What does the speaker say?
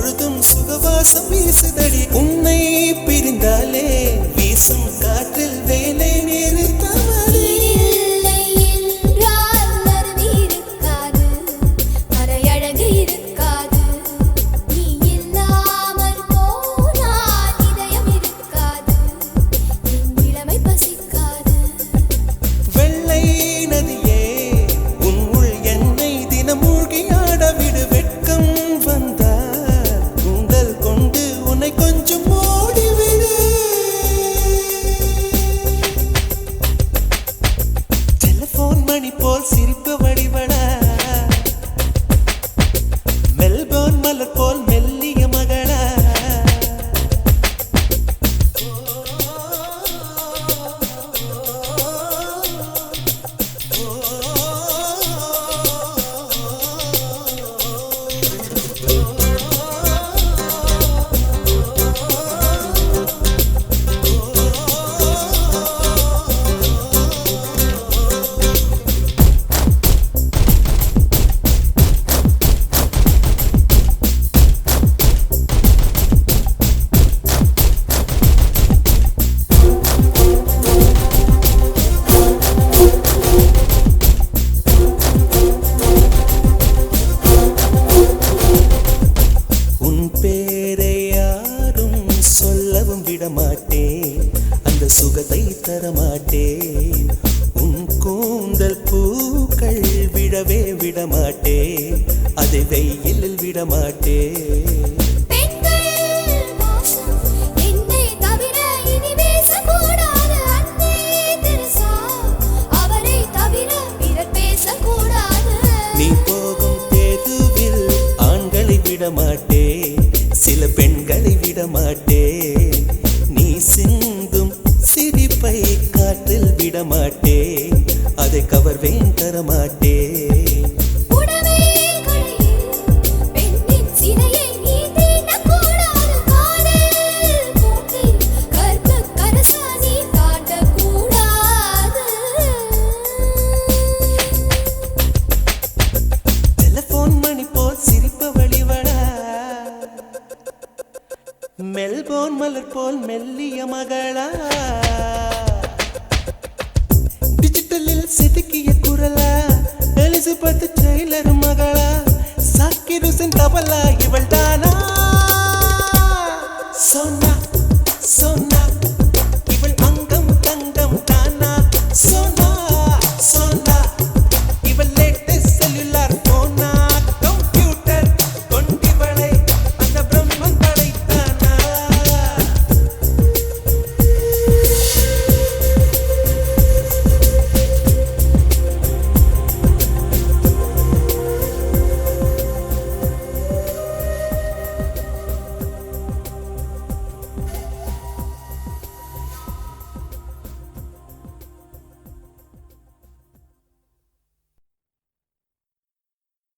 பொழுதும் சுகவாசம் வீசுதடி உன்னை பிரிந்தாலே வீசும் காற்றில் வேலை நிறுத்தவடி சிரிப்பு வடிவட மெல்போர்ன் மலர் போல் மெல்லிய மகள விடமாட்டேன் அந்த சுகத்தை தரமாட்டேன் உன் கூந்தல் பூக்கள் விடவே விடமாட்டேன் அதை வெயிலில் விடமாட்டேன் நீ போகும் தேதுவில் ஆண்களை விடமாட்டேன் சில பெண்களை விடமாட்டேன் நீ சிந்தும் சிரிப்பை காற்றில் விடமாட்டேன் அதை கவர்வேன் தரமாட்டேன் டெலிபோன் மணி போல் சிரிப்பு வழிவட மெல்போர்ன் மலர் போல் மெல்லிய மகளா டிஜிட்டலில் செதுக்கிய குரலா எலிசபெத் டெய்லர் மகளா சாக்கிர் ஹுசைன் தபலா இவள்